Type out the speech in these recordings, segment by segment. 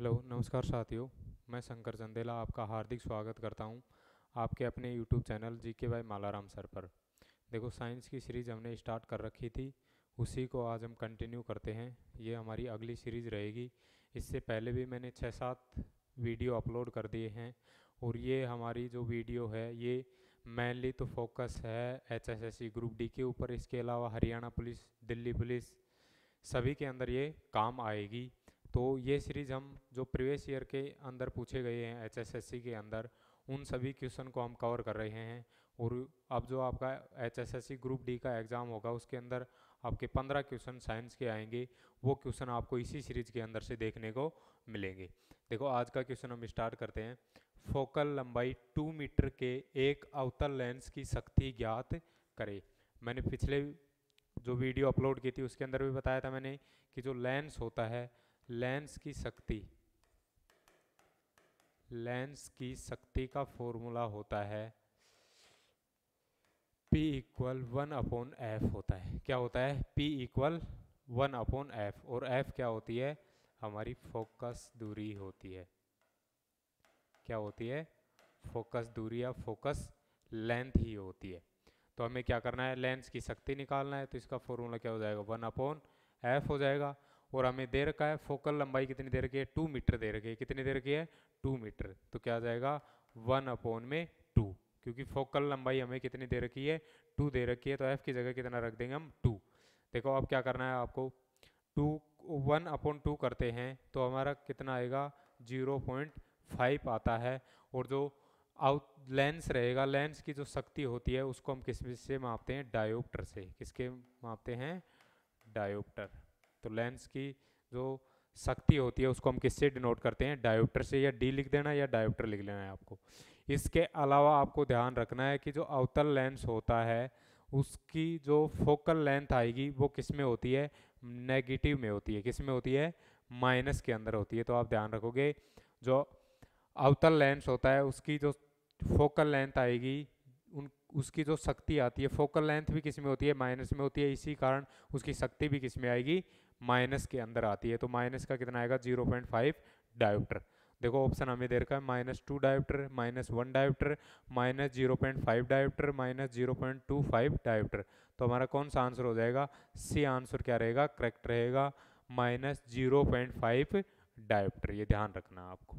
Hello नमस्कार साथियों। मैं शंकर चंदेला आपका हार्दिक स्वागत करता हूं आपके अपने YouTube channel GK by Malaram sir पर। देखो, साइंस की सीरीज़ हमने स्टार्ट कर रखी थी, उसी को आज हम कंटिन्यू करते हैं। ये हमारी अगली सीरीज़ रहेगी। इससे पहले भी मैंने 6-7 वीडियो अपलोड कर दिए हैं और ये हमारी जो वीडियो है ये मेनली तो फोकस है एचएसएससी ग्रुप डी के ऊपर। इसके अलावा हरियाणा पुलिस, दिल्ली पुलिस, सभी के अंदर ये काम आएगी। तो ये सीरीज़ हम जो प्रीवियस ईयर के अंदर पूछे गए हैं एचएसएससी के अंदर, उन सभी क्वेश्चन को हम कवर कर रहे हैं। और अब जो आपका एचएसएससी ग्रुप डी का एग्ज़ाम होगा उसके अंदर आपके 15 क्वेश्चन साइंस के आएंगे। वो क्वेश्चन आपको इसी सीरीज़ के अंदर से देखने को मिलेंगे। देखो, आज का क्वेश्चन हम स्टार्ट करते हैं। फोकल लंबाई 2 मीटर के एक अवतल लेंस की शक्ति ज्ञात करें। मैंने पिछले जो वीडियो अपलोड की थी उसके अंदर भी बताया था मैंने कि जो लेंस होता है, लेंस की शक्ति का फॉर्मूला होता है P इक्वल 1/f होता है। क्या होता है? P equal 1/f। और f क्या होती है? हमारी फोकस दूरी होती है। क्या होती है? फोकस दूरी या फोकस लेंथ ही होती है। तो हमें क्या करना है? लेंस की शक्ति निकालना है। तो इसका फॉर्मूला क्या हो जाएगा? 1/f हो जाएगा। और हमें दे रखा है फोकल लंबाई कितनी दे रखी है? 2 मीटर दे रखी है। कितनी दे रखी है? 2 मीटर। तो क्या आ जाएगा? 1/2, क्योंकि फोकल लंबाई हमें कितनी दे रखी है? 2 दे रखी है। तो f की जगह कितना रख देंगे हम? 2। देखो, अब क्या करना है आपको? 1/2 करते हैं तो हमारा कितना आएगा? 0.5 आता है। और जो आउट लेंस रहेगा, लेंस की जो शक्ति होती है उसको हम किस से मापते हैं? डायोप्टर से। किसके मापते हैं? डायोप्टर। तो लेंस की जो शक्ति होती है उसको हम किससे डिनोट करते हैं? डायोप्टर से। या डी लिख देना या डायोप्टर लिख लेना है आपको। इसके अलावा आपको ध्यान रखना है कि जो अवतल लेंस होता है उसकी जो फोकल लेंथ आएगी वो किस में होती है? नेगेटिव में होती है। किस में होती है? माइनस के अंदर होती है। तो आप ध्यान रखोगे, जो अवतल लेंस होता है उसकी जो फोकल लेंथ आएगी, उसकी जो शक्ति आती है, फोकल लेंथ भी किस में होती है? माइनस में होती है। इसी कारण उसकी शक्ति भी किस में आएगी? माइनस के अंदर आती है। तो माइनस का कितना आएगा? 0.5 डायोप्टर। देखो, ऑप्शन हमें दे रखा है -2 डायोप्टर, -1 डायोप्टर, -0.5 डायोप्टर, -0.25 डायोप्टर। तो हमारा कौन सा आंसर हो जाएगा? सी आंसर क्या रहेगा? करेक्ट रहेगा, -0.5 डायोप्टर। ये ध्यान रखना आपको।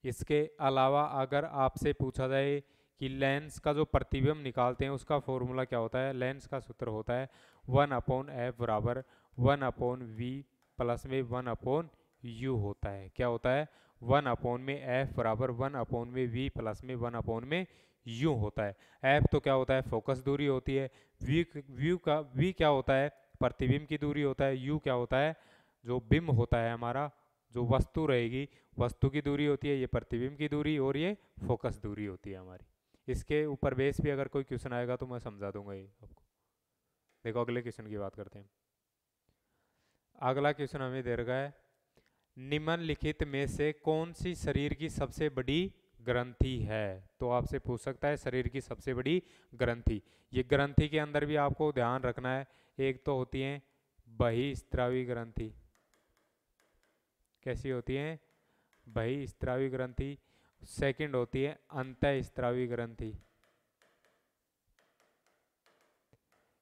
इसके अलावा अगर आपसे पूछा जाए कि लेंस का जो प्रतिबिंब निकालते हैं उसका फॉर्मूला क्या होता है? लेंस का सूत्र होता है 1/f बराबर 1/v प्लस में 1/u होता है। क्या होता है? 1/f बराबर 1/v प्लस में 1/u होता है। f तो क्या होता है? फोकस दूरी होती है। v क्या होता है? प्रतिबिंब की दूरी होता है। u क्या होता है? जो बिंब होता है हमारा, जो वस्तु रहेगी, वस्तु की दूरी होती है। ये प्रतिबिंब की दूरी और ये फोकस दूरी होती है हमारी। इसके ऊपर बेस भी अगर कोई क्वेश्चन आएगा तो मैं समझा दूंगा ये आपको। देखो, अगले क्वेश्चन की बात करते हैं। अगला क्वेश्चन हमें दे रखा है, निम्नलिखित में से कौन सी शरीर की सबसे बड़ी ग्रंथि है? तो आपसे पूछ सकता है शरीर की सबसे बड़ी ग्रंथि। ये ग्रंथि के अंदर भी आपको ध्यान रखना है। एक तो होती है बहिस्रावी ग्रंथि। कैसी होती है? बहिस्रावी ग्रंथि। सेकंड होती है अंतःस्रावी ग्रंथि।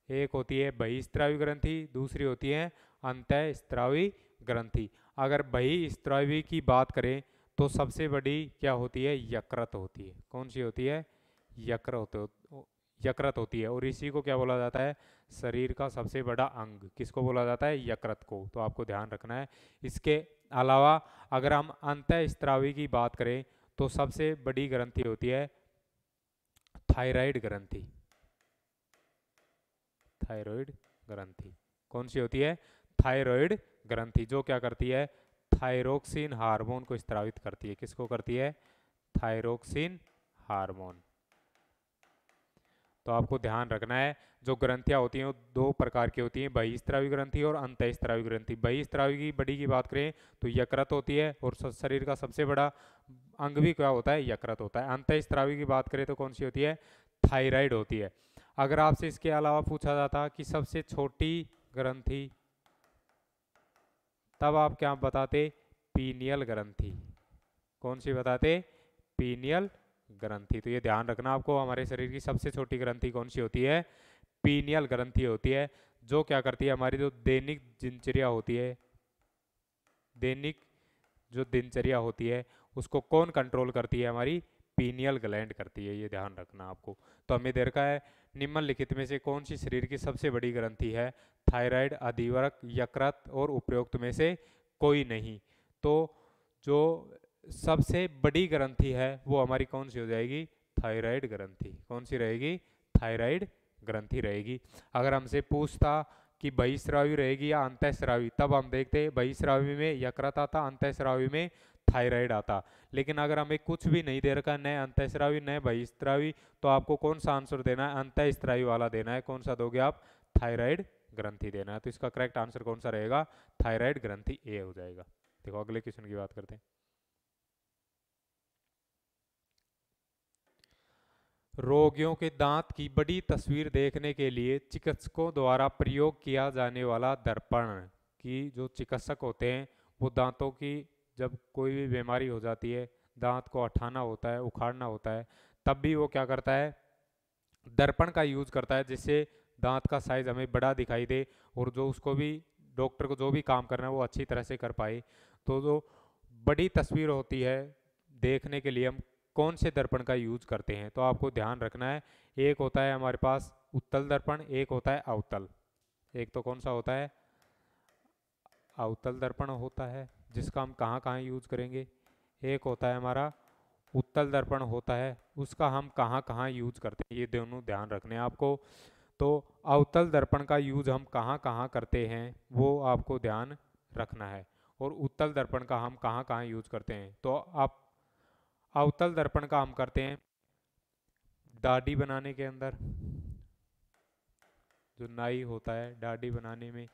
एक होती है बहिस्रावी ग्रंथि, दूसरी होती है अंतःस्रावी ग्रंथि। अगर बहिस्रावी की बात करें तो सबसे बड़ी क्या होती है? यकृत होती है। कौन सी होती है? यकृत होती है। और इसी को क्या बोला जाता है? शरीर का सबसे बड़ा अंग। किसको बोला जाता है? यकृत को। तो आपको ध्यान रखना है। इसके अलावा अगर हम अंतःस्रावी की बात करें तो सबसे बड़ी ग्रंथि होती है थायराइड ग्रंथि। थायराइड ग्रंथि कौन सी होती है? थायराइड ग्रंथि, जो क्या करती है? थायरोक्सिन हार्मोन को स्रावित करती है। किसको करती है? Thyroxine hormone. तो आपको ध्यान रखना है, जो ग्रंथियां होती हैं वो दो प्रकार की होती हैं, बहिस्रावी ग्रंथि और अंतःस्रावी ग्रंथि। बहिस्रावी की बड़ी की बात करें तो यकृत होती है, और शरीर का सबसे बड़ा अंग भी क्या होता है? यकृत होता है। अंतःस्रावी की बात करें तो कौन सी होती है? थायराइड होती है। अगर आपसे इसके अलावा पूछा जाता कि सबसे छोटी ग्रंथि, तब आप क्या बताते? पीनियल ग्रंथि। कौन सी बताते? पीनियल ग्रंथि। तो ये ध्यान रखना आपको, हमारे शरीर की सबसे छोटी ग्रंथि कौन सी होती है? पीनियल ग्रंथि होती है, जो क्या करती है, हमारी जो दैनिक दिनचर्या होती है, दैनिक जो दिनचर्या होती है उसको कौन कंट्रोल करती है? हमारी पीनियल ग्लैंड करती है, ये ध्यान रखना आपको। तो हमें दे रखा है निम्नलिखित में से कौन सी शरीर की सबसे बड़ी ग्रंथि है? थायराइड, अधिवृक्क, यकृत और उपरोक्त में से कोई नहीं। तो जो सबसे बड़ी ग्रंथि है वो हमारी कौन सी हो जाएगी? थायराइड ग्रंथि। कौन सी रहेगी? थायराइड ग्रंथि रहेगी। अगर हमसे पूछता कि बहिस्रावी रहेगी या अंतःस्रावी, तब हम देखते बहिस्रावी में यकृत आता, अंतःस्रावी में थायराइड आता। लेकिन अगर हमें कुछ भी नहीं दे रखा, न अंतःस्रावी न बहिस्रावी, तो आपको कौन सा आंसर देना है? अंतःस्रावी वाला देना है। कौन सा दोगे आप? थायराइड ग्रंथि देना है। तो इसका करेक्ट आंसर कौन सा रहेगा? थायराइड ग्रंथि ए हो जाएगा। देखो अगले क्वेश्चन की बात करते हैं। रोगियों के दांत की बड़ी तस्वीर देखने के लिए चिकित्सकों द्वारा प्रयोग किया जाने वाला दर्पण, की जो चिकित्सक होते हैं वो दांतों की, जब कोई भी बीमारी हो जाती है, दांत को हटाना होता है, उखाड़ना होता है, तब भी वो क्या करता है? दर्पण का यूज करता है, जिससे दांत का साइज हमें बड़ा दिखाई दे और जो उसको भी, डॉक्टर को जो भी काम करना है वो अच्छी तरह से कर पाए। तो जो बड़ी तस्वीर होती है देखने के लिए हम कौन से दर्पण का यूज करते हैं? तो आपको ध्यान रखना है, एक होता है हमारे पास उत्तल दर्पण, एक होता है अवतल। एक तो कौन सा होता है? अवतल दर्पण होता है, जिसका हम कहाँ कहाँ यूज करेंगे। एक होता है हमारा उत्तल दर्पण होता है, उसका हम कहाँ कहाँ यूज करते हैं, ये दोनों ध्यान रखने हैं आपको। तो अवतल दर्पण का यूज हम कहाँ कहाँ करते हैं वो आपको ध्यान रखना है, और उत्तल दर्पण का हम कहाँ कहाँ यूज करते हैं। तो आप अवतल दर्पण का हम करते हैं दाढ़ी बनाने के अंदर, जो नाई होता है दाढ़ी बनाने में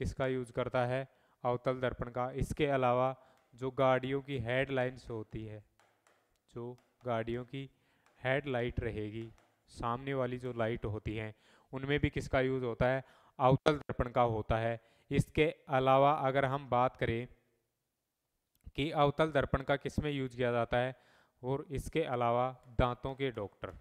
किसका यूज करता है? अवतल दर्पण का। इसके अलावा जो गाड़ियों की हेडलाइंस होती है, जो गाड़ियों की हेडलाइट रहेगी, सामने वाली जो लाइट होती हैं, उनमें भी किसका यूज होता है? अवतल दर्पण का होता है। इसके अलावा अगर हम बात करें कि अवतल दर्पण का किस में यूज किया जाता है, और इसके अलावा दांतों के डॉक्टर,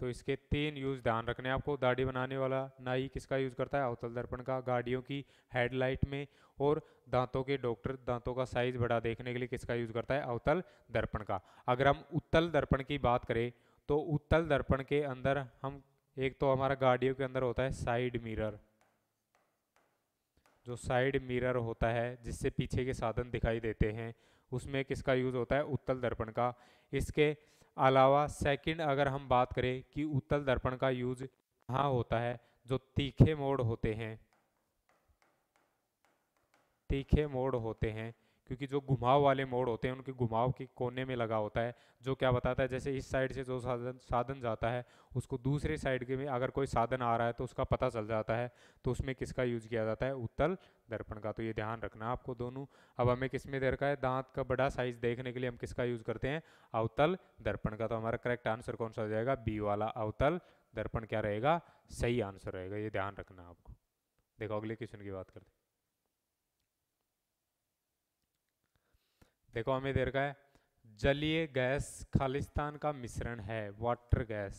तो इसके 3 यूज ध्यान रखने हैं आपको। दाढ़ी बनाने वाला नाई किसका यूज करता है? अवतल दर्पण का। गाड़ियों की हेडलाइट में, और दांतों के डॉक्टर दांतों का साइज बड़ा देखने के लिए किसका यूज करता है? अवतल दर्पण का। अगर हम उत्तल दर्पण की बात करें तो उत्तल दर्पण के अंदर हम, एक तो हमारा गाड़ियों के अंदर होता है साइड मिरर, जो साइड मिरर होता है जिससे पीछे के साधन दिखाई देते हैं, उसमें किसका यूज होता है? उत्तल दर्पण का। इसके अलावा सेकंड अगर हम बात करें कि उत्तल दर्पण का यूज कहाँ होता है, जो तीखे मोड़ होते हैं, तीखे मोड़ होते हैं, क्योंकि जो घुमाव वाले मोड़ होते हैं उनके घुमाव के कोने में लगा होता है, जो क्या बताता है, जैसे इस साइड से जो साधन साधन जाता है उसको दूसरे साइड के में अगर कोई साधन आ रहा है तो उसका पता चल जाता है। तो उसमें किसका यूज किया जाता है? उत्तल दर्पण का। तो ये ध्यान रखना आपको दोनों। अब हमें किस में दे रखा है? दांत का बड़ा साइज देखने के लिए हम किसका यूज करते हैं? अवतल दर्पण का। तो हमारा करेक्ट आंसर कौन सा हो जाएगा? बी वाला, अवतल दर्पण क्या रहेगा? सही आंसर रहेगा, ये ध्यान रखना आपको। देखो अगले क्वेश्चन की बात करते हैं। देखो हमें दे रखा है जलीय गैस खालिस्तान का मिश्रण है। वाटर गैस,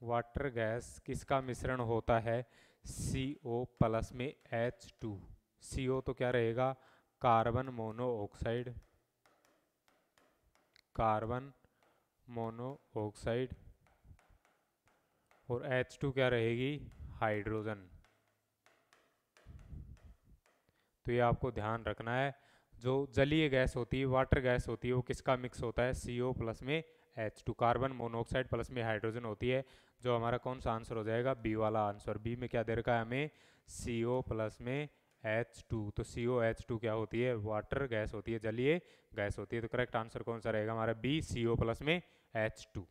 वाटर गैस किसका मिश्रण होता है? CO प्लस में H2। CO तो क्या रहेगा? कार्बन मोनोऑक्साइड, कार्बन मोनोऑक्साइड, और H2 क्या रहेगी? हाइड्रोजन। तो ये आपको ध्यान रखना है, जो जलीय गैस होती है, वाटर गैस होती है, वो किसका मिक्स होता है? CO प्लस में H2, कार्बन मोनोऑक्साइड प्लस में हाइड्रोजन होती है। जो हमारा कौन सा आंसर हो जाएगा? बी वाला आंसर। बी में क्या दे रखा है हमें? CO प्लस में H2। तो COH2 क्या होती है? वाटर गैस होती है, जलीय गैस होती है। तो करेक्ट आंसर कौन सा रहेगा हमारा? बी, CO प्लस में H2।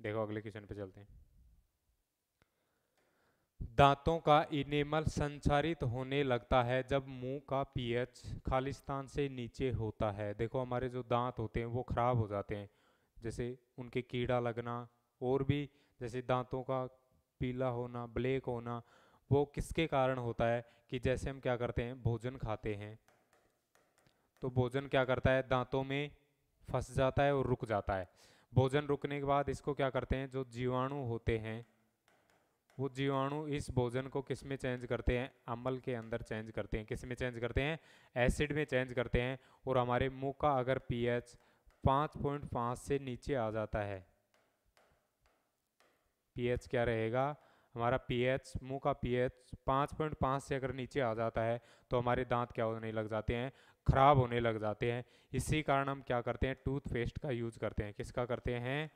देखो अगले क्वेश्चन पे चलते हैं। दांतों का इनेमल संचारित होने लगता है जब मुंह का पीएच खालिस्तान से नीचे होता है। देखो हमारे जो दांत होते हैं वो खराब हो जाते हैं, जैसे उनके कीड़ा लगना, और भी जैसे दांतों का पीला होना, ब्लैक होना, वो किसके कारण होता है कि जैसे हम क्या करते हैं, भोजन खाते हैं, तो भोजन क्या करता है, दांतों में फंस जाता है और रुक जाता है। भोजन रुकने के बाद इसको क्या करते हैं, जो जीवाणु होते हैं वो जीवाणु इस भोजन को किस में चेंज करते हैं, अम्ल के अंदर चेंज करते हैं। किस में चेंज करते हैं, एसिड में चेंज करते हैं। और हमारे मुंह का अगर पीएच 5.5 से नीचे आ जाता है, पीएच क्या रहेगा हमारा, पीएच मुंह का पीएच 5.5 से अगर नीचे आ जाता है तो हमारे दांत क्या होने लग जाते हैं, खराब होने लग जाते हैं। इसी कारण हम क्या करते हैं, टूथपेस्ट का यूज करते हैं। किसका करते हैं,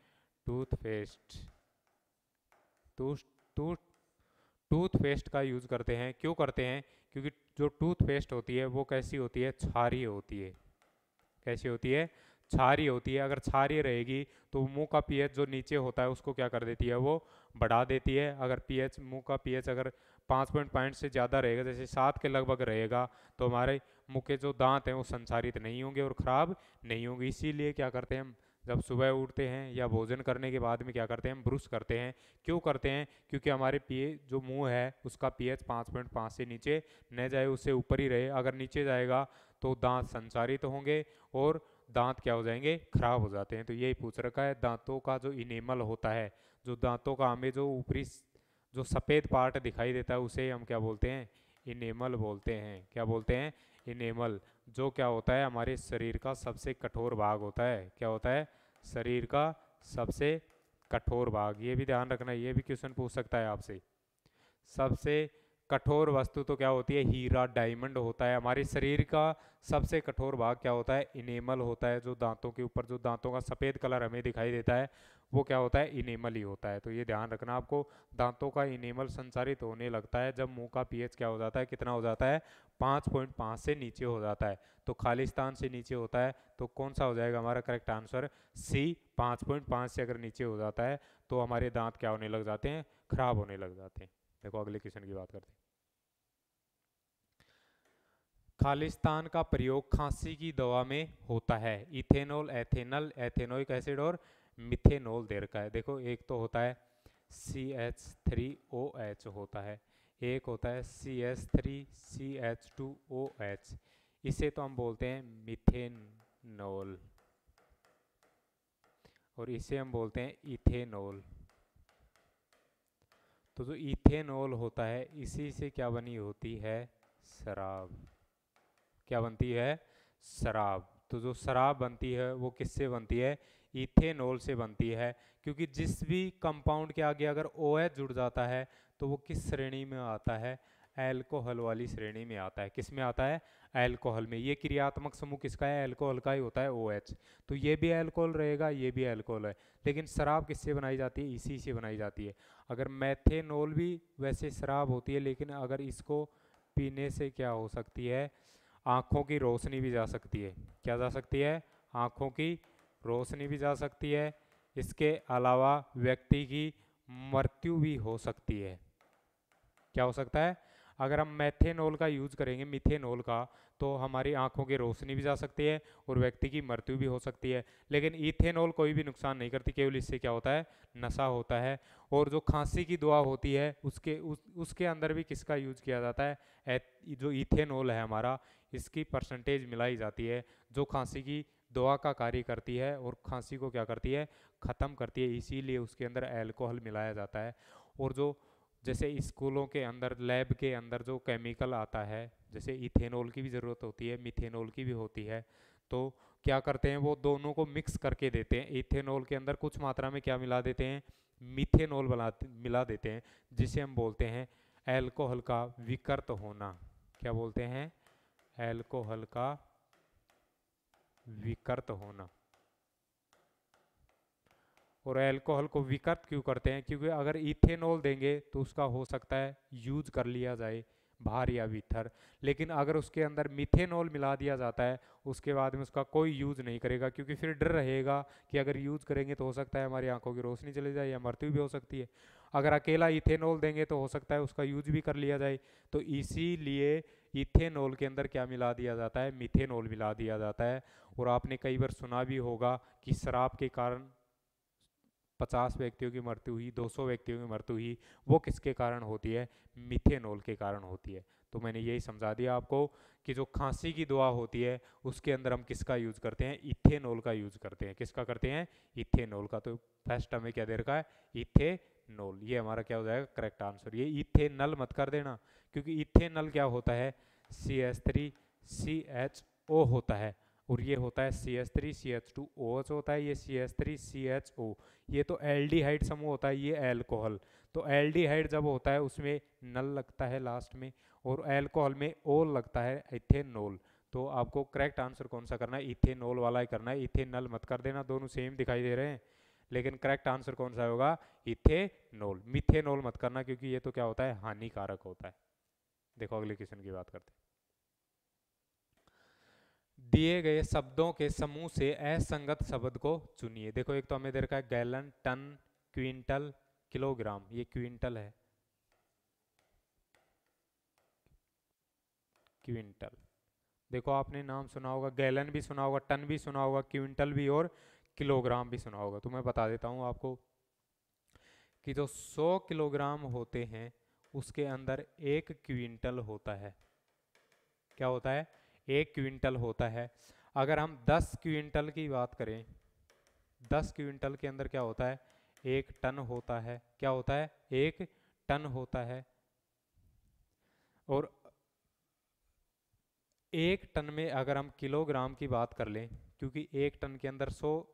टूथपेस्ट। टूथ टूथ टूथपेस्ट का यूज करते हैं। क्यों करते हैं, क्योंकि जो टूथपेस्ट होती है वो कैसी होती है, क्षारीय होती है। कैसी होती है, क्षारीय होती है। अगर क्षारीय रहेगी तो मुंह का पीएच जो नीचे होता है उसको क्या कर देती है, वो बढ़ा देती है। अगर पीएच मुंह का पीएच अगर 5 से ज़्यादा रहेगा, जैसे 7 के लगभग रहेगा, तो हमारे मुंह के जो दांत हैं वो संसारित नहीं होंगे और ख़राब नहीं होंगे। इसीलिए क्या करते हैं हम, जब सुबह उठते हैं या भोजन करने के बाद में क्या करते हैं, हम ब्रश करते हैं। क्यों करते हैं, क्योंकि हमारे जो मुंह है उसका पीएच 5.5 से नीचे न जाए, उससे ऊपर ही रहे। अगर नीचे जाएगा तो दांत संसारित होंगे और दांत क्या हो जाएंगे, खराब हो जाते हैं। तो यही पूछ रखा है, दांतों का जो इनेमल होता है, जो दांतों का हमें जो ऊपरी जो सफ़ेद पार्ट दिखाई देता है उसे हम क्या बोलते हैं, इनेमल बोलते हैं। क्या बोलते हैं, इनेमल। जो क्या होता है, हमारे शरीर का सबसे कठोर भाग होता है। क्या होता है, शरीर का सबसे कठोर भाग। ये भी ध्यान रखना, ये भी क्वेश्चन पूछ सकता है आपसे। सबसे कठोर वस्तु तो क्या होती है, हीरा डायमंड होता है। हमारे शरीर का सबसे कठोर भाग क्या होता है, इनेमल होता है। जो दांतों के ऊपर जो दांतों का सफ़ेद कलर हमें दिखाई देता है वो क्या होता है, इनेमल ही होता है। तो ये ध्यान रखना आपको, दांतों का इनेमल संचारित होने लगता है जब मुंह का पीएच क्या हो जाता है, कितना हो जाता है, 5.5 से नीचे हो जाता है। तो खालिस्तान से नीचे होता है, तो कौन सा हो जाएगा हमारा करेक्ट आंसर, सी। 5.5 से अगर नीचे हो जाता है तो हमारे दांत क्या होने लग जाते हैं, खराब होने लग जाते हैं। देखो अगले क्वेश्चन की बात करते हैं। खालिस्तान का प्रयोग खांसी की दवा में होता है। इथेनॉल, एथेनल, एथेनोइक एसिड और मिथेनॉल दे रखा है। देखो एक तो होता है CH3OH होता है, एक होता है CH3CH2OH। इसे तो हम बोलते हैं मिथेनॉल और इसे हम बोलते हैं इथेनॉल। तो जो इथेनॉल होता है इसी से क्या बनी होती है, शराब। क्या बनती है, शराब। तो जो शराब बनती है वो किससे बनती है, इथेनॉल से बनती है। क्योंकि जिस भी कंपाउंड के आगे अगर OH जुड़ जाता है तो वो किस श्रेणी में आता है, एल्कोहल वाली श्रेणी में आता है। किस में आता है, एल्कोहल में। ये क्रियात्मक समूह किसका है, एल्कोहल का ही होता है, OH। तो ये भी एल्कोहल रहेगा, ये भी एल्कोहल है। लेकिन शराब किससे बनाई जाती है, इसी से बनाई जाती है। अगर मेथेनॉल भी वैसे शराब होती है, लेकिन अगर इसको पीने से क्या हो सकती है, आँखों की रोशनी भी जा सकती है। क्या जा सकती है, आँखों की रोशनी भी जा सकती है। इसके अलावा व्यक्ति की मृत्यु भी हो सकती है। क्या हो सकता है, अगर हम मेथेनॉल का यूज़ करेंगे, मिथेनॉल का, तो हमारी आंखों की रोशनी भी जा सकती है और व्यक्ति की मृत्यु भी हो सकती है। लेकिन इथेनॉल कोई भी नुकसान नहीं करती, केवल इससे क्या होता है, नशा होता है। और जो खांसी की दवा होती है उसके अंदर भी किसका यूज किया जाता है, जो इथेनॉल है हमारा, इसकी परसेंटेज मिलाई जाती है जो खांसी की दवा का कार्य करती है और खांसी को क्या करती है, ख़त्म करती है। इसीलिए उसके अंदर अल्कोहल मिलाया जाता है। और जो जैसे स्कूलों के अंदर लैब के अंदर जो केमिकल आता है, जैसे इथेनॉल की भी ज़रूरत होती है, मिथेनॉल की भी होती है, तो क्या करते हैं वो दोनों को मिक्स करके देते हैं। इथेनॉल के अंदर कुछ मात्रा में क्या मिला देते हैं, मिथेनॉल मिला देते हैं, जिसे हम बोलते हैं अल्कोहल का विकृत होना। क्या बोलते हैं, अल्कोहल का विकृत होना। और अल्कोहल को विकृत क्यों करते हैं, क्योंकि अगर इथेनॉल देंगे तो उसका हो सकता है यूज कर लिया जाए बाहर या भीतर। लेकिन अगर उसके अंदर मिथेनॉल मिला दिया जाता है उसके बाद में उसका कोई यूज नहीं करेगा, क्योंकि फिर डर रहेगा कि अगर यूज करेंगे तो हो सकता है हमारी आंखों की रोशनी चली जाए या मृत्यु भी हो सकती है। अगर अकेला इथेनॉल देंगे तो हो सकता है उसका यूज भी कर लिया जाए। तो इसीलिए इथेनॉल के अंदर क्या मिला दिया जाता है, मिथेनॉल मिला दिया जाता है। और आपने कई बार सुना भी होगा कि शराब के कारण 50 व्यक्तियों की मृत्यु हुई, 200 व्यक्तियों की मृत्यु हुई, वो किसके कारण होती है? मिथेनॉल के कारण होती है। तो मैंने यही समझा दिया आपको कि जो खांसी की दवा होती है उसके अंदर हम किसका यूज करते हैं? इथेनॉल का यूज करते हैं। किसका करते हैं? इथेनॉल का। तो फर्स्ट हमें क्या दे रखा है? इथेनॉल। ये हमारा क्या हो जाएगा? Correct answer. ये इथेनॉल मत कर देना, क्योंकि इथेनॉल क्या होता है? CH3CHO होता है, और ये होता है CH3CH2OH होता है, ये CH3CHO। ये तो एल्डिहाइड समूह होता है, ये एल्कोहल। तो एल्डिहाइड जब होता है उसमें नल लगता है लास्ट में, और एल्कोहल में ओल लगता है, इथेनॉल। तो आपको करेक्ट आंसर कौन सा करना है? इथेनॉल वाला ही करना है, इथेनॉल मत कर देना। दोनों सेम दिखाई दे रहे हैं, लेकिन करेक्ट आंसर कौन सा होगा? इथेनॉल। मिथेनॉल मत करना, क्योंकि ये तो क्या होता है? हानिकारक होता है। देखो अगले क्वेश्चन की बात करते हैं। दिए गए शब्दों के समूह से असंगत शब्द को चुनिए। देखो एक तो हमें दे रखा है गैलन, टन, क्विंटल, किलोग्राम। ये क्विंटल है, क्विंटल। देखो आपने नाम सुना होगा, गैलन भी सुना होगा, टन भी सुना होगा, क्विंटल भी, और किलोग्राम भी सुना होगा। तो मैं बता देता हूँ आपको कि जो 100 किलोग्राम होते हैं उसके अंदर 1 क्विंटल होता है। क्या होता है? 1 क्विंटल होता है। अगर हम 10 क्विंटल की बात करें, 10 क्विंटल के अंदर क्या होता है? 1 टन होता है। क्या होता है? 1 टन होता है। और 1 टन में अगर हम किलोग्राम की बात कर लें, क्योंकि 1 टन के अंदर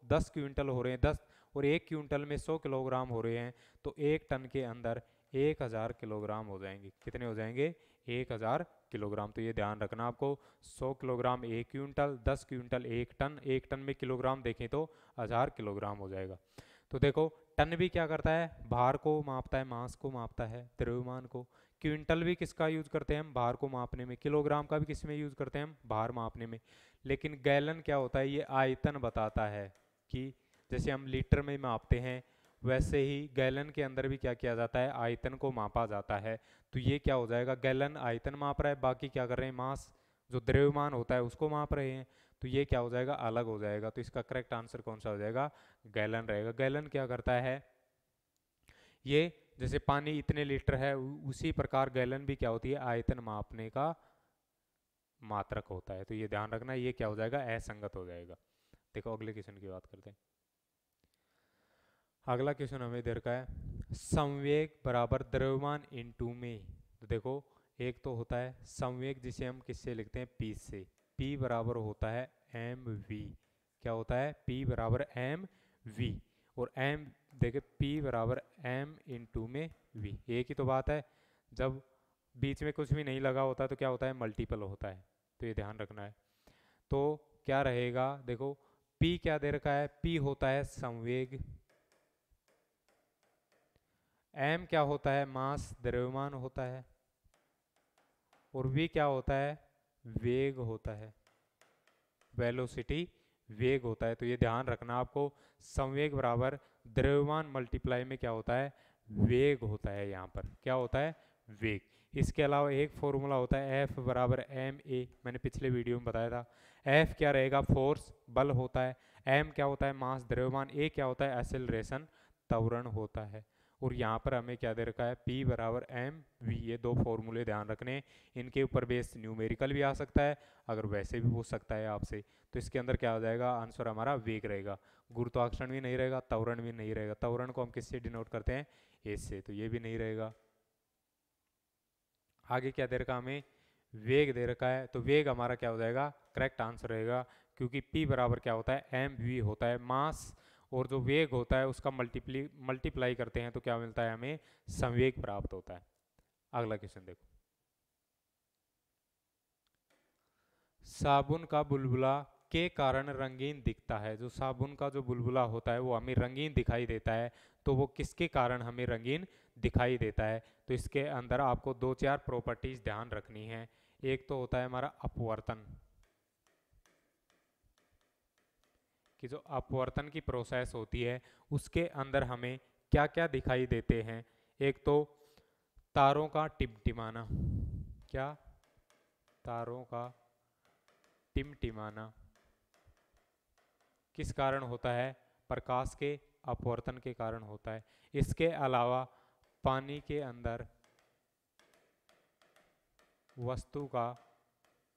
10 क्विंटल हो रहे हैं, 10 और 1 क्विंटल में 100 किलोग्राम हो रहे हैं, तो 1 टन के अंदर 1000 किलोग्राम हो जाएंगे। कितने हो जाएंगे? 1000 किलोग्राम। तो ये ध्यान रखना आपको, 100 kilogram 1 quintal, 10 quintal 1 ton, 1 ton में किलोग्राम देखें तो 1000 किलोग्राम हो जाएगा। तो देखो टन भी क्या करता है? भार को मापता है, मास को मापता है, द्रव्यमान को। क्विंटल भी किसका यूज करते हैं हम? भार को मापने में। किलोग्राम का भी किस में यूज करते हैं हम? भार मापने में। लेकिन गैलन क्या होता है? ये आयतन बताता है, कि जैसे हम लीटर में मापते हैं वैसे ही गैलन के अंदर भी क्या किया जाता है? आयतन को मापा जाता है। तो ये क्या हो जाएगा? गैलन आयतन माप रहा है, बाकी क्या कर रहे हैं? मास, जो द्रव्यमान होता है उसको माप रहे हैं। तो ये क्या हो जाएगा? अलग हो जाएगा। तो इसका करेक्ट आंसर कौन सा हो जाएगा? गैलन रहेगा। गैलन क्या करता है? ये जैसे पानी इतने लीटर है, उसी प्रकार गैलन भी क्या होती है? आयतन मापने का मात्रक होता है। तो ये ध्यान रखना, ये क्या हो जाएगा? असंगत हो जाएगा। देखो अगले क्वेश्चन की बात करते हैं। अगला क्वेश्चन हमें दे रखा है संवेग बराबर द्रव्यमान इनटू में। तो देखो एक तो होता है संवेग, जिसे हम किससे लिखते हैं? P से। P बराबर होता है mv। क्या होता है? P बराबर mv। और m देखे P बराबर m इंटू में v। एक ही तो बात है। जब बीच में कुछ भी नहीं लगा होता तो क्या होता है? मल्टीपल होता है। तो ये ध्यान रखना है। तो क्या रहेगा? देखो P क्या दे रखा है? P होता है संवेग, m क्या होता है? मास, द्रव्यमान होता है, और v क्या होता है? वेग होता है, वेलोसिटी, वेग होता है। तो ये ध्यान रखना आपको, संवेग बराबर द्रव्यमान मल्टीप्लाई में क्या होता है? वेग होता है। यहाँ पर क्या होता है? वेग। इसके अलावा एक फॉर्मूला होता है F बराबर ma। मैंने पिछले वीडियो में बताया था। F क्या रहेगा? फोर्स, बल होता है। m क्या होता है? मास, द्रव्यमान। a क्या होता है? एक्सेलरेशन, त्वरण होता है। और यहाँ पर हमें क्या दे रखा है? P बराबर mv। ये दो फॉर्मूले ध्यान रखने। इनके ऊपर बेस न्यूमेरिकल भी आ सकता है, अगर वैसे भी पूछ सकता है आपसे। तो इसके अंदर क्या हो जाएगा? आंसर हमारा वेग रहेगा। गुरुत्वाकर्षण भी नहीं रहेगा, त्वरण भी नहीं रहेगा। त्वरण को हम किससे डिनोट करते हैं? एस से। तो ये भी नहीं रहेगा। आगे क्या दे रखा हमें? वेग दे रखा है। तो वेग हमारा क्या हो जाएगा? करेक्ट आंसर रहेगा, क्योंकि P बराबर क्या होता है? mv होता है, मास, और जो वेग होता है उसका मल्टीप्लाई करते हैं तो क्या मिलता है? हमें संवेग प्राप्त होता है। अगला क्वेश्चन देखो। साबुन का बुलबुला के कारण रंगीन दिखता है। जो साबुन का जो बुलबुला होता है वो हमें रंगीन दिखाई देता है, तो वो किसके कारण हमें रंगीन दिखाई देता है? तो इसके अंदर आपको 2-4 प्रॉपर्टीज ध्यान रखनी है। एक तो होता है हमारा अपवर्तन, कि जो अपवर्तन की प्रोसेस होती है उसके अंदर हमें क्या क्या दिखाई देते हैं? एक तो तारों का टिमटिमाना। क्या? तारों का टिमटिमाना किस कारण होता है? प्रकाश के अपवर्तन के कारण होता है। इसके अलावा पानी के अंदर वस्तु का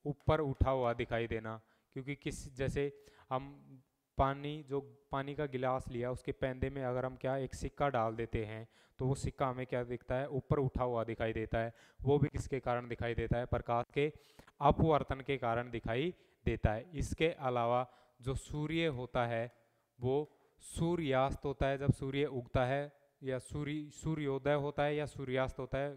ऊपर उठा हुआ दिखाई देना, क्योंकि जैसे हम पानी का गिलास लिया, उसके पैंदे में अगर हम क्या एक सिक्का डाल देते हैं तो वो सिक्का हमें क्या दिखता है, ऊपर उठा हुआ दिखाई देता है। वो भी किसके कारण दिखाई देता है, प्रकाश के अपवर्तन के कारण दिखाई देता है। इसके अलावा जो सूर्य होता है वो सूर्यास्त होता है जब सूर्य उगता है, या सूर्योदय होता है या सूर्यास्त होता है।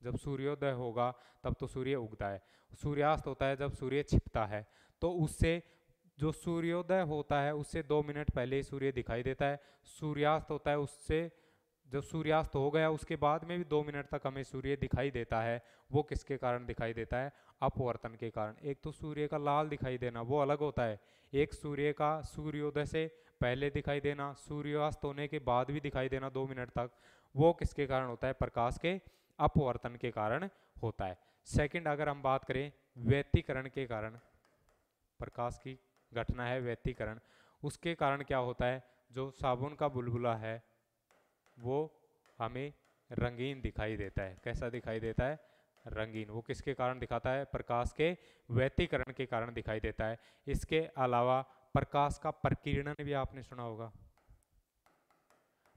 जब सूर्योदय होगा तब तो सूर्य उगता है। सूर्यास्त होता है जब सूर्य छिपता है। तो उससे जो सूर्योदय होता है उससे 2 मिनट पहले ही सूर्य दिखाई देता है। सूर्यास्त होता है उससे जब सूर्यास्त हो गया उसके बाद में भी 2 मिनट तक हमें सूर्य दिखाई देता है। वो किसके कारण दिखाई देता है, अपवर्तन के कारण। एक तो सूर्य का लाल दिखाई देना वो अलग होता है, एक सूर्य का सूर्योदय से पहले दिखाई देना, सूर्यास्त होने के बाद भी दिखाई देना 2 मिनट तक, वो किसके कारण होता है, प्रकाश के अपवर्तन के कारण होता है। सेकंड अगर हम बात करें व्यतिकरण के कारण, प्रकाश की घटना है व्यतिकरण, उसके कारण क्या होता है, जो साबुन का बुलबुला है वो हमें रंगीन दिखाई देता है। कैसा दिखाई देता है, रंगीन। वो किसके कारण दिखाता है, प्रकाश के व्यतिकरण के कारण दिखाई देता है। इसके अलावा प्रकाश का प्रकीर्णन भी आपने सुना होगा।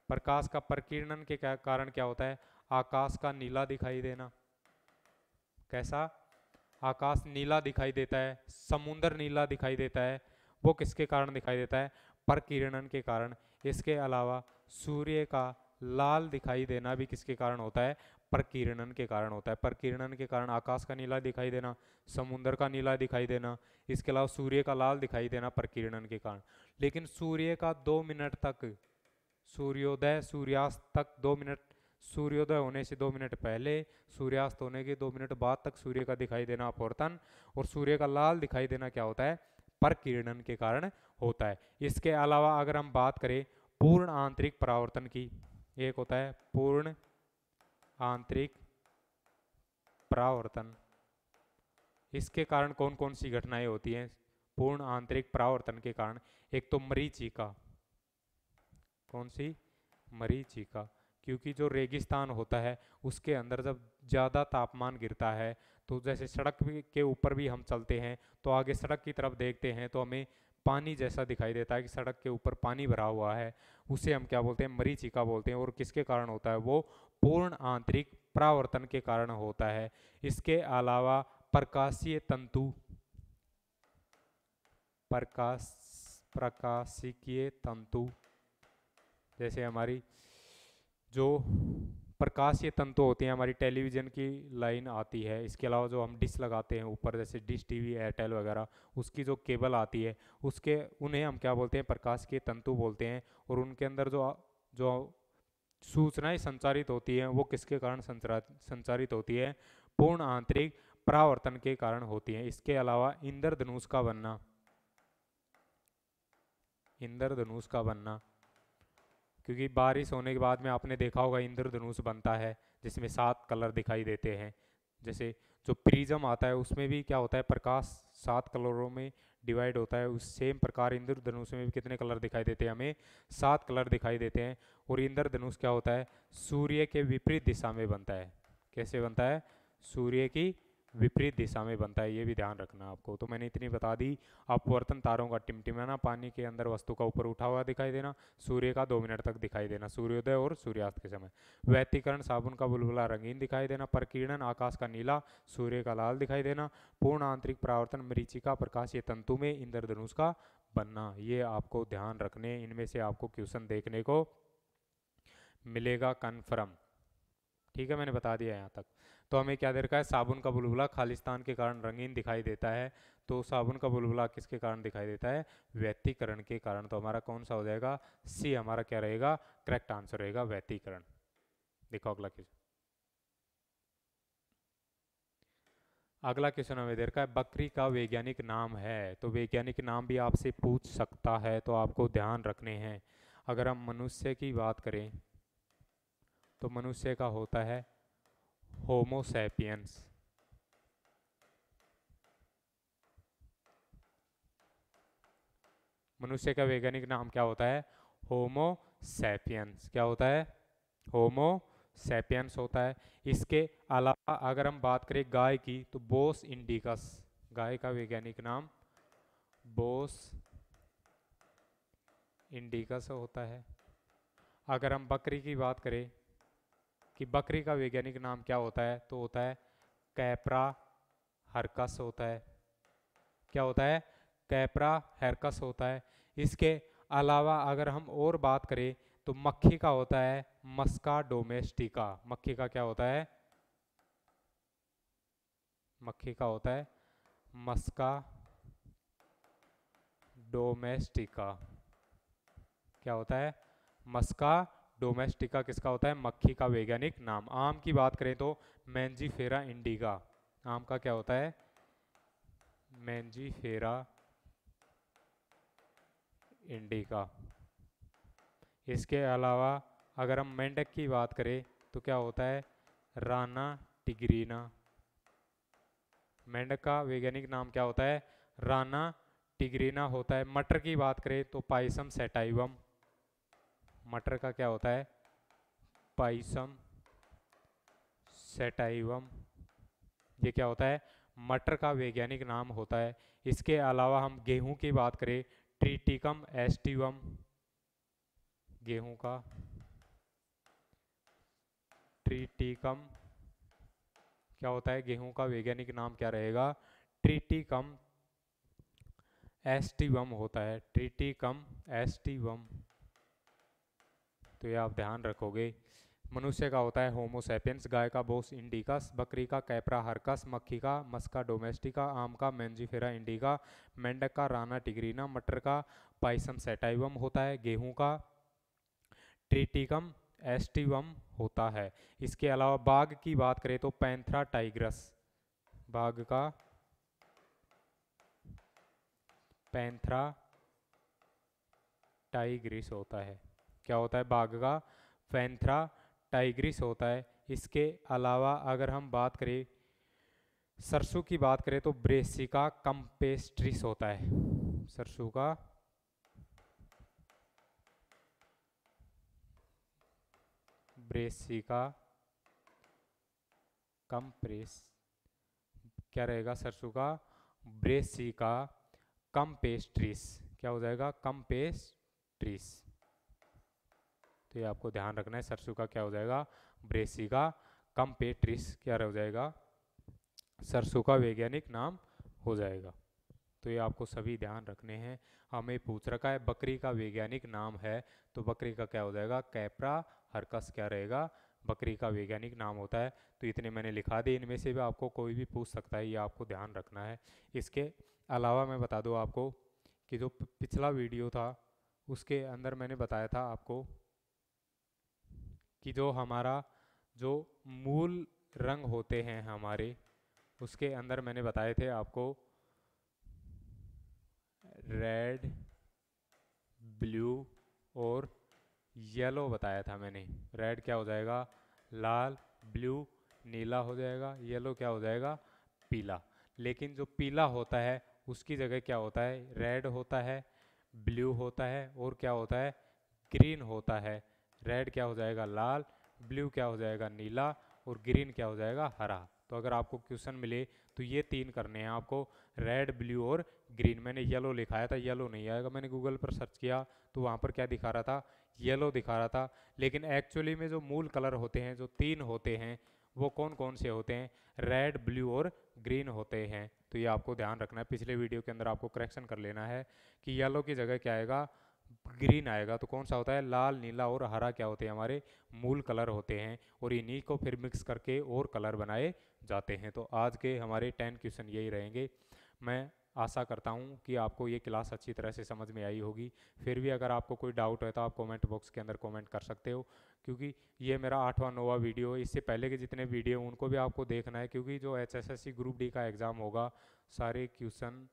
प्रकाश का प्रकीर्णन के कारण क्या होता है, आकाश का नीला दिखाई देना। कैसा, आकाश नीला दिखाई देता है, समुद्र नीला दिखाई देता है। वो किसके कारण दिखाई देता है, प्रकीर्णन के कारण। इसके अलावा सूर्य का लाल दिखाई देना भी किसके कारण होता है, प्रकीर्णन के कारण होता है। प्रकीर्णन के कारण आकाश का नीला दिखाई देना, समुद्र का नीला दिखाई देना, इसके अलावा सूर्य का लाल दिखाई देना प्रकीर्णन के कारण। लेकिन सूर्य का 2 मिनट तक, सूर्योदय सूर्यास्त तक 2 मिनट, सूर्योदय होने से 2 मिनट पहले, सूर्यास्त होने के 2 मिनट बाद तक सूर्य का दिखाई देना अपवर्तन, और सूर्य का लाल दिखाई देना क्या होता है, प्रकीर्णन के कारण होता है। इसके अलावा अगर हम बात करें पूर्ण आंतरिक परावर्तन की, एक होता है पूर्ण आंतरिक परावर्तन। इसके कारण कौन कौन सी घटनाएं होती हैं पूर्ण आंतरिक परावर्तन के कारण। एक तो मरीचिका, कौन सी, मरीचिका, क्योंकि जो रेगिस्तान होता है उसके अंदर जब ज़्यादा तापमान गिरता है, तो जैसे सड़क के ऊपर भी हम चलते हैं तो आगे सड़क की तरफ देखते हैं तो हमें पानी जैसा दिखाई देता है कि सड़क के ऊपर पानी भरा हुआ है, उसे हम क्या बोलते हैं, मरीचिका बोलते हैं। और किसके कारण होता है, वो पूर्ण आंतरिक परावर्तन के कारण होता है। इसके अलावा प्रकाशीय तंतु, प्रकाशिकीय तंतु, जैसे हमारी जो प्रकाशीय तंतु होते हैं, हमारी टेलीविज़न की लाइन आती है, इसके अलावा जो हम डिश लगाते हैं ऊपर, जैसे डिश टीवी एयरटेल वगैरह, उसकी जो केबल आती है उसके, उन्हें हम क्या बोलते हैं, प्रकाशीय तंतु बोलते हैं। और उनके अंदर जो जो सूचनाएं संचारित होती हैं वो किसके कारण संचारित होती है, पूर्ण आंतरिक परावर्तन के कारण होती हैं। इसके अलावा इंद्रधनुष का बनना, इंद्रधनुष का बनना, क्योंकि बारिश होने के बाद में आपने देखा होगा इंद्रधनुष बनता है जिसमें 7 कलर दिखाई देते हैं। जैसे जो प्रिज्म आता है उसमें भी क्या होता है, प्रकाश 7 कलरों में डिवाइड होता है। उस सेम प्रकार इंद्रधनुष में भी कितने कलर दिखाई देते हैं, हमें 7 कलर दिखाई देते हैं। और इंद्रधनुष क्या होता है, सूर्य के विपरीत दिशा में बनता है। कैसे बनता है, सूर्य की विपरीत दिशा में बनता है, ये भी ध्यान रखना आपको। तो मैंने इतनी बता दी, अपवर्तन तारों का टिमटिमाना, पानी के अंदर वस्तु का ऊपर उठा हुआ दिखाई देना, सूर्य का 2 मिनट तक दिखाई देना सूर्योदय और सूर्यास्त के समय, व्यतिकरण साबुन का बुलबुला रंगीन दिखाई देना, प्रकीर्णन आकाश का नीला, सूर्य का लाल दिखाई देना, पूर्ण आंतरिक परावर्तन मरीचिका, प्रकाशीय तंतु में इंद्रधनुष का बनना। ये आपको ध्यान रखने, इनमें से आपको क्वेश्चन देखने को मिलेगा कन्फर्म। ठीक है, मैंने बता दिया यहाँ तक। तो हमें क्या दे रखा है, साबुन का बुलबुला खालिस्तान के कारण रंगीन दिखाई देता है। तो साबुन का बुलबुला किसके कारण दिखाई देता है, व्यतिकरण के कारण। तो हमारा कौन सा हो जाएगा, सी हमारा क्या रहेगा, करेक्ट आंसर रहेगा, व्यतिकरण। देखो अगला क्वेश्चन, अगला क्वेश्चन हमें दे रखा है बकरी का वैज्ञानिक नाम है। तो वैज्ञानिक नाम भी आपसे पूछ सकता है, तो आपको ध्यान रखने हैं। अगर हम मनुष्य की बात करें तो मनुष्य का होता है होमो सैपियंस। मनुष्य का वैज्ञानिक नाम क्या होता है, होमो सैपियंस। क्या होता है? होमो सैपियंस होता है। इसके अलावा अगर हम बात करें गाय की तो बोस इंडिकस, गाय का वैज्ञानिक नाम बोस इंडिकस होता है। अगर हम बकरी की बात करें कि बकरी का वैज्ञानिक नाम क्या होता है तो होता है कैप्रा हरकस होता है। क्या होता है? कैप्रा हरकस होता है। इसके अलावा अगर हम और बात करें तो मक्खी का होता है मस्का डोमेस्टिका। मक्खी का क्या होता है? मक्खी का होता है मस्का डोमेस्टिका। क्या होता है? मस्का डोमेस्टिका किसका होता है? मक्खी का वैज्ञानिक नाम। आम की बात करें तो मैंजीफेरा इंडिका। आम का क्या होता है? Mangifera indica. इसके अलावा अगर हम मेंढक की बात करें तो क्या होता है? राना टिग्रीना। मेंढक का वैज्ञानिक नाम क्या होता है? राना टिग्रीना होता है। मटर की बात करें तो पाइसम सेटाइवम। मटर का क्या होता है? Pisum sativum. ये क्या होता है? मटर का वैज्ञानिक नाम होता है। इसके अलावा हम गेहूं की बात करें ट्रिटिकम एस्टिवम। गेहूं का ट्रिटिकम क्या होता है? गेहूं का वैज्ञानिक नाम क्या रहेगा? ट्रिटिकम एस्टिवम होता है। Triticum aestivum. तो ये आप ध्यान रखोगे। मनुष्य का होता है होमो सैपियंस, गाय का बोस इंडिकस, बकरी का कैप्रा हरकस, मक्खी का मस्का डोमेस्टिका, आम का मैंजीफेरा इंडिका, मेंढक का राना टिग्रीना, मटर का पाइसम सेटाइवम होता है, गेहूं का ट्रिटिकम एस्टिवम होता है। इसके अलावा बाघ की बात करें तो पैंथरा टाइग्रस। बाघ का पैंथरा टाइग्रिस होता है। क्या होता है? बाघ का पैंथरा टाइग्रिस होता है। इसके अलावा अगर हम बात करें सरसों की बात करें तो ब्रेसिका कंपेस्ट्रिस होता है। सरसों का ब्रेसिका कंप्रेस क्या रहेगा? सरसों का ब्रेसिका कंपेस्ट्रिस। क्या हो जाएगा? कंपेस्ट्रिस। तो ये आपको ध्यान रखना है। सरसों का क्या हो जाएगा? ब्रेसिका कंपेट्रिस क्या हो जाएगा? सरसों का वैज्ञानिक नाम हो जाएगा। तो ये आपको सभी ध्यान रखने हैं। हमें पूछ रखा है बकरी का वैज्ञानिक नाम है तो बकरी का क्या हो जाएगा? कैप्रा हरकस क्या रहेगा? बकरी का वैज्ञानिक नाम होता है। तो इतने मैंने लिखा दिए, इनमें से भी आपको कोई भी पूछ सकता है, ये आपको ध्यान रखना है। इसके अलावा मैं बता दूं आपको कि जो पिछला वीडियो था उसके अंदर मैंने बताया था आपको कि जो हमारा जो मूल रंग होते हैं हमारे, उसके अंदर मैंने बताए थे आपको रेड, ब्लू और येलो बताया था मैंने। रेड क्या हो जाएगा? लाल, ब्लू नीला हो जाएगा, येलो क्या हो जाएगा? पीला। लेकिन जो पीला होता है उसकी जगह क्या होता है? रेड होता है, ब्लू होता है और क्या होता है? ग्रीन होता है। रेड क्या हो जाएगा? लाल, ब्लू क्या हो जाएगा? नीला और ग्रीन क्या हो जाएगा? हरा। तो अगर आपको क्वेश्चन मिले तो ये तीन करने हैं आपको, रेड, ब्लू और ग्रीन। मैंने येलो लिखाया था, येलो नहीं आएगा। मैंने गूगल पर सर्च किया तो वहाँ पर क्या दिखा रहा था? येलो दिखा रहा था। लेकिन एक्चुअली में जो मूल कलर होते हैं, जो तीन होते हैं, वो कौन कौन से होते हैं? रेड, ब्लू और ग्रीन होते हैं। तो ये आपको ध्यान रखना है। पिछले वीडियो के अंदर आपको करेक्शन कर लेना है कि येलो की जगह क्या आएगा? ग्रीन आएगा। तो कौन सा होता है? लाल, नीला और हरा क्या होते हैं? हमारे मूल कलर होते हैं और इन्हीं को फिर मिक्स करके और कलर बनाए जाते हैं। तो आज के हमारे 10 क्वेश्चन यही रहेंगे। मैं आशा करता हूँ कि आपको ये क्लास अच्छी तरह से समझ में आई होगी। फिर भी अगर आपको कोई डाउट है तो आप कमेंट बॉक्स के अंदर कमेंट कर सकते हो, क्योंकि ये मेरा 8वां 9वां वीडियो है। इससे पहले के जितने वीडियो उनको भी आपको देखना है, क्योंकि जो HSSC ग्रुप डी का एग्ज़ाम होगा सारे क्वेश्चन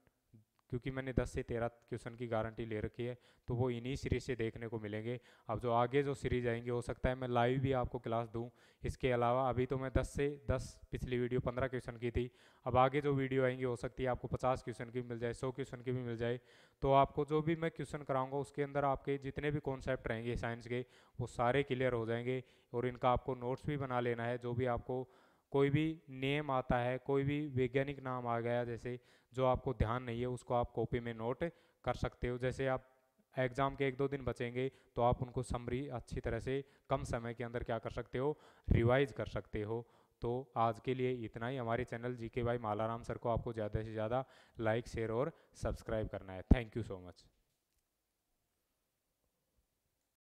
क्योंकि मैंने 10 से 13 क्वेश्चन की गारंटी ले रखी है, तो वो इन्हीं सीरीज से देखने को मिलेंगे। अब जो आगे जो सीरीज आएंगे हो सकता है मैं लाइव भी आपको क्लास दूं। इसके अलावा अभी तो मैं 10 से 10, पिछली वीडियो 15 क्वेश्चन की थी, अब आगे जो वीडियो आएंगी हो सकती है आपको 50 क्वेश्चन की मिल जाए, 100 क्वेश्चन की भी मिल जाए। तो आपको जो भी मैं क्वेश्चन कराऊंगा उसके अंदर आपके जितने भी कॉन्सेप्ट रहेंगे साइंस के, वो सारे क्लियर हो जाएंगे। और इनका आपको नोट्स भी बना लेना है। जो भी आपको कोई भी नेम आता है, कोई भी वैज्ञानिक नाम आ गया जैसे, जो आपको ध्यान नहीं है, उसको आप कॉपी में नोट कर सकते हो। जैसे आप एग्ज़ाम के 1-2 दिन बचेंगे तो आप उनको समरी अच्छी तरह से कम समय के अंदर क्या कर सकते हो, रिवाइज कर सकते हो। तो आज के लिए इतना ही। हमारे channel GK by Malaram sir को आपको ज़्यादा से ज़्यादा लाइक, शेयर और सब्सक्राइब करना है। Thank you so much.